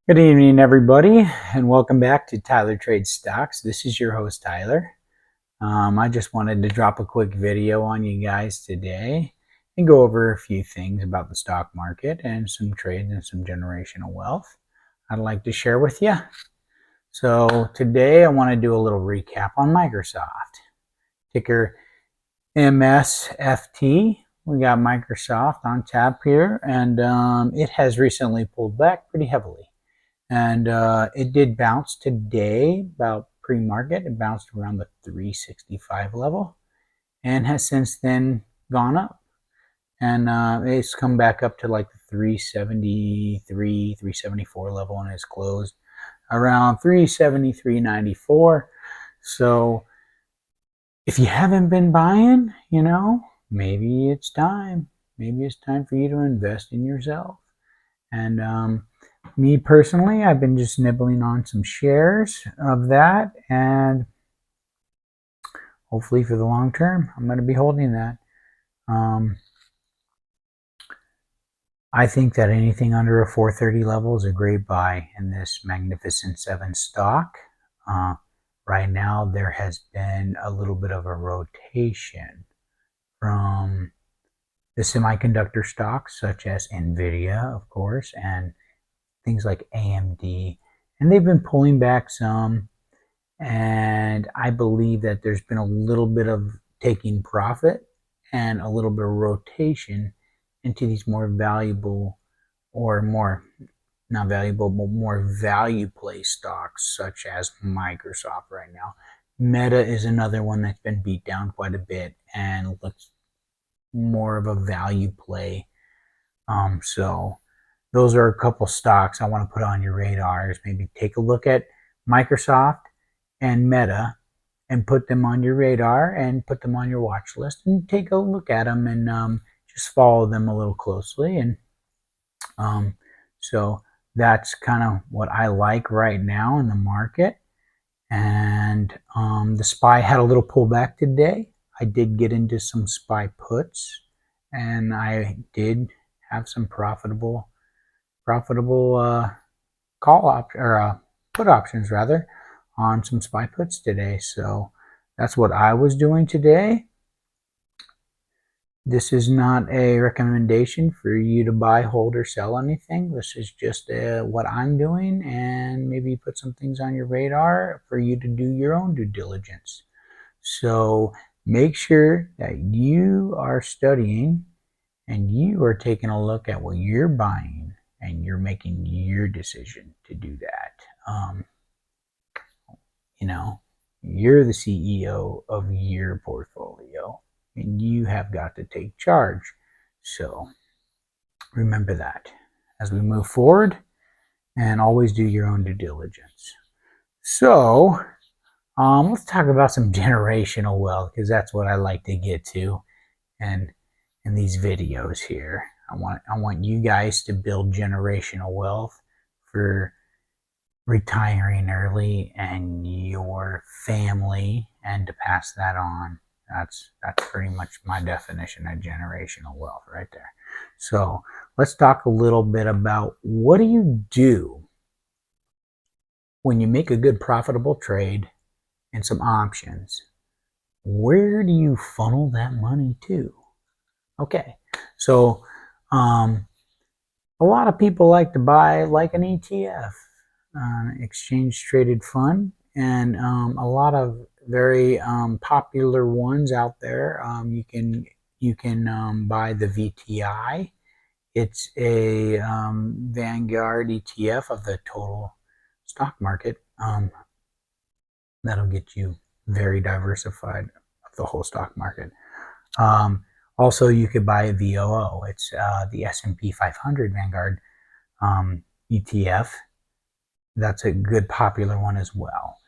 Good evening, everybody, and welcome back to Tyler Trades Stocks. This is your host, Tyler. I just wanted to drop a quick video on you guys today and go over a few things about the stock market and some trades and some generational wealth I'd like to share with you. So today I want to do a little recap on Microsoft. Ticker MSFT. We got Microsoft on tap here, and it has recently pulled back pretty heavily. And it did bounce today about pre-market. It bounced around the 365 level and has since then gone up. And it's come back up to like the 373, 374 level and it's closed around 373.94. So if you haven't been buying, maybe it's time. Maybe it's time for you to invest in yourself. And me personally, I've been just nibbling on some shares of that, and hopefully for the long term, I'm going to be holding that. I think that anything under a 430 level is a great buy in this Magnificent 7 stock. Right now, there has been a little bit of a rotation from the semiconductor stocks, such as NVIDIA, of course, and things like AMD, and they've been pulling back some, and I believe that there's been a little bit of taking profit and a little bit of rotation into these more valuable, or more not valuable, but more value play stocks such as Microsoft right now. Meta is another one that's been beat down quite a bit and looks more of a value play. So those are a couple stocks I want to put on your radars. Maybe take a look at Microsoft and Meta and put them on your radar and put them on your watch list and take a look at them and just follow them a little closely. And so that's kind of what I like right now in the market. And the SPY had a little pullback today. I did get into some SPY puts, and I did have some profitable put options rather on some SPY puts today. So that's what I was doing today. This is not a recommendation for you to buy, hold, or sell anything. This is just what I'm doing, and maybe put some things on your radar for you to do your own due diligence. So make sure that you are studying and you are taking a look at what you're buying, and you're making your decision to do that. You're the CEO of your portfolio, and you have got to take charge. So remember that as we move forward, and always do your own due diligence. So let's talk about some generational wealth, because that's what I like to get to, and in these videos here. I want you guys to build generational wealth for retiring early and your family, and to pass that on. That's pretty much my definition of generational wealth right there. So let's talk a little bit about, what do you do when you make a good profitable trade and some options? Where do you funnel that money to? Okay, so a lot of people like to buy like an ETF, exchange traded fund, and a lot of very popular ones out there. You can buy the VTI. It's a Vanguard ETF of the total stock market. That'll get you very diversified of the whole stock market. Also, you could buy a VOO. It's the S&P 500 Vanguard ETF. That's a good popular one as well.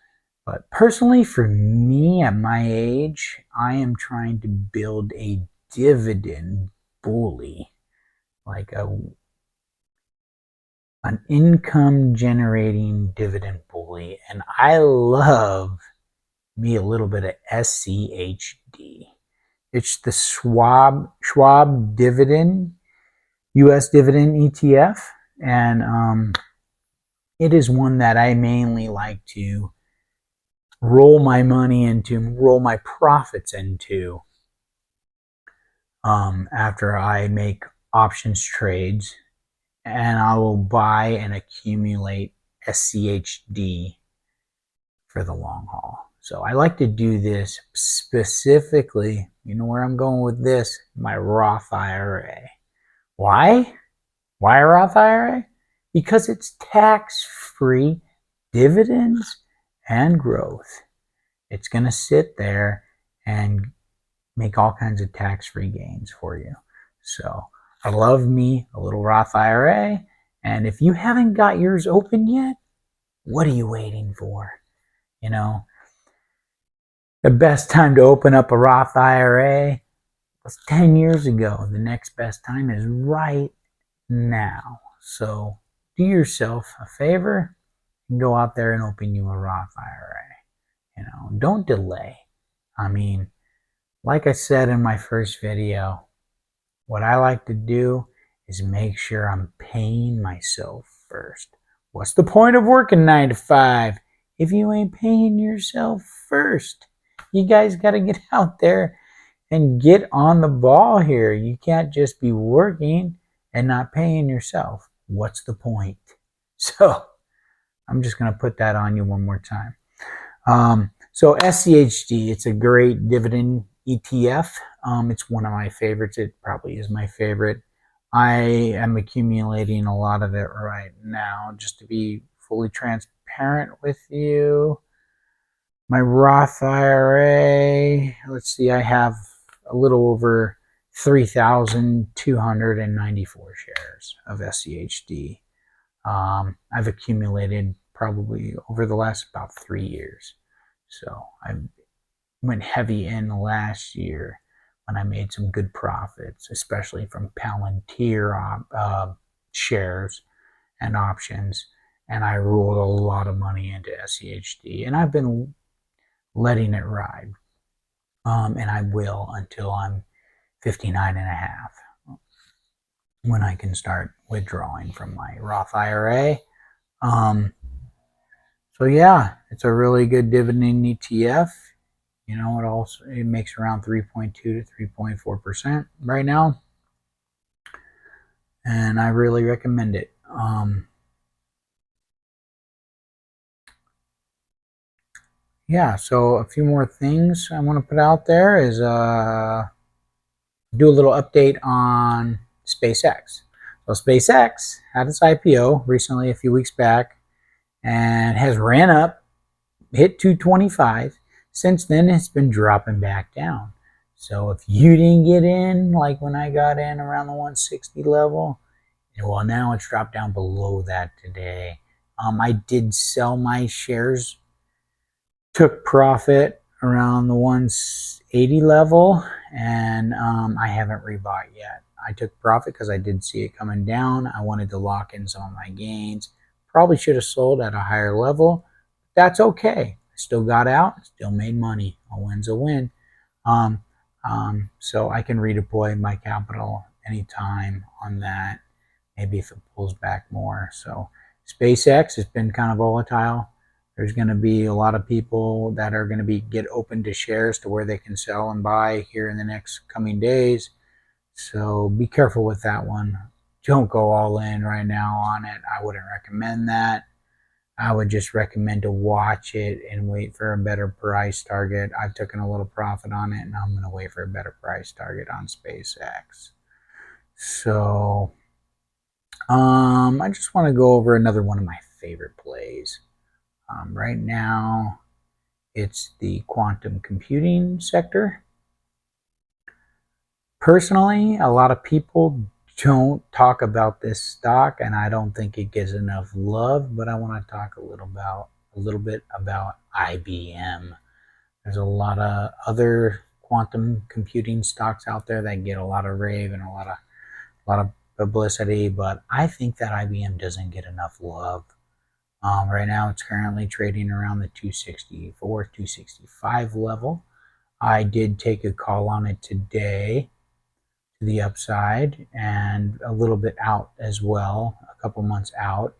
But personally, for me, at my age, I am trying to build a dividend bully, like an income generating dividend bully. And I love me a little bit of SCHD. It's the Schwab dividend, U.S. dividend ETF. And it is one that I mainly like to roll my money into, roll my profits into after I make options trades, and I will buy and accumulate SCHD for the long haul. So I like to do this specifically, you know where I'm going with this, my Roth IRA. Why? Why a Roth IRA? Because it's tax-free dividends and growth. It's going to sit there and make all kinds of tax-free gains for you. So I love me a little Roth IRA. And if you haven't got yours open yet, what are you waiting for? You know, the best time to open up a Roth IRA was 10 years ago. The next best time is right now. So do yourself a favor and go out there and open you a Roth IRA. You know, don't delay. I mean, like I said in my first video, what I like to do is make sure I'm paying myself first. What's the point of working 9 to 5 if you ain't paying yourself first? You guys got to get out there and get on the ball here. You can't just be working and not paying yourself. What's the point? So I'm just going to put that on you one more time. So SCHD, it's a great dividend ETF. It's one of my favorites. It probably is my favorite. I am accumulating a lot of it right now. Just to be fully transparent with you, my Roth IRA, let's see, I have a little over 3,294 shares of SCHD. I've accumulated probably over the last about 3 years. So I went heavy in last year when I made some good profits, especially from Palantir shares and options. And I rolled a lot of money into SCHD. And I've been letting it ride. And I will until I'm 59 and a half, when I can start withdrawing from my Roth IRA. So yeah, it's a really good dividend ETF. You know, it makes around 3.2 to 3.4% right now, and I really recommend it. Yeah, so a few more things I want to put out there is do a little update on SpaceX. So SpaceX had its IPO recently, a few weeks back, and has ran up, hit 225. Since then, it's been dropping back down. So if you didn't get in, like when I got in around the 160 level, well, now it's dropped down below that today. I did sell my shares, took profit around the 180 level, and I haven't rebought yet. I took profit because I did see it coming down. I wanted to lock in some of my gains. Probably should have sold at a higher level. That's okay. I still got out, still made money. A win's a win. So I can redeploy my capital anytime on that. Maybe if it pulls back more. So SpaceX has been kind of volatile. There's going to be a lot of people that are going to get open to shares to where they can sell and buy here in the next coming days. So be careful with that one. Don't go all in right now on it. I wouldn't recommend that. I would just recommend to watch it and wait for a better price target. I've taken a little profit on it, and I'm going to wait for a better price target on SpaceX. So I just want to go over another one of my favorite plays. Right now, it's the quantum computing sector. Personally, a lot of people don't talk about this stock, and I don't think it gets enough love, but I want to talk a little bit about IBM. There's a lot of other quantum computing stocks out there that get a lot of rave and a lot of publicity, but I think that IBM doesn't get enough love. Right now, it's currently trading around the 264, 265 level. I did take a call on it today to the upside and a little bit out as well, a couple months out.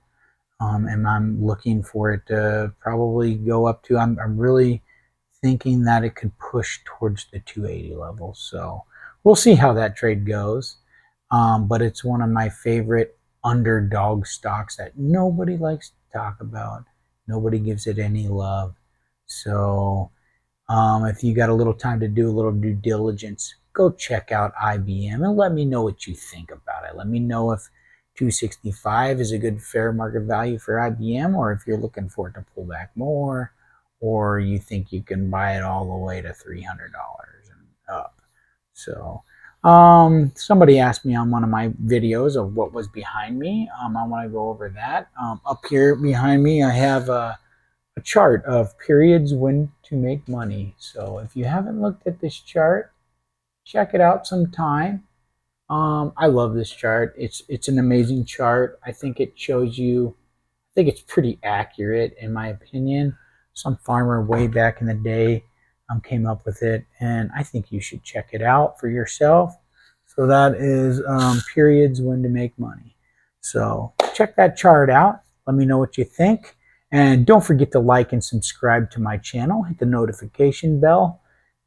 and I'm looking for it to probably go up to, I'm really thinking that it could push towards the 280 level. So we'll see how that trade goes. But it's one of my favorite underdog stocks that nobody likes to talk about. Nobody gives it any love. So if you got a little time to do a little due diligence, go check out IBM and let me know what you think about it. Let me know if 265 is a good fair market value for IBM, or if you're looking for it to pull back more, or you think you can buy it all the way to $300 and up. So somebody asked me on one of my videos of what was behind me. I want to go over that. Up here behind me, I have a chart of periods when to make money. So if you haven't looked at this chart, check it out sometime. I love this chart. It's an amazing chart. I think it shows you, I think it's pretty accurate in my opinion. Some farmer way back in the day came up with it, and I think you should check it out for yourself. So that is periods when to make money. So check that chart out. Let me know what you think. And don't forget to like and subscribe to my channel. Hit the notification bell.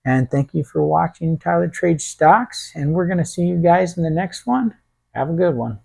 And thank you for watching Tyler Trades Stocks. And we're going to see you guys in the next one. Have a good one.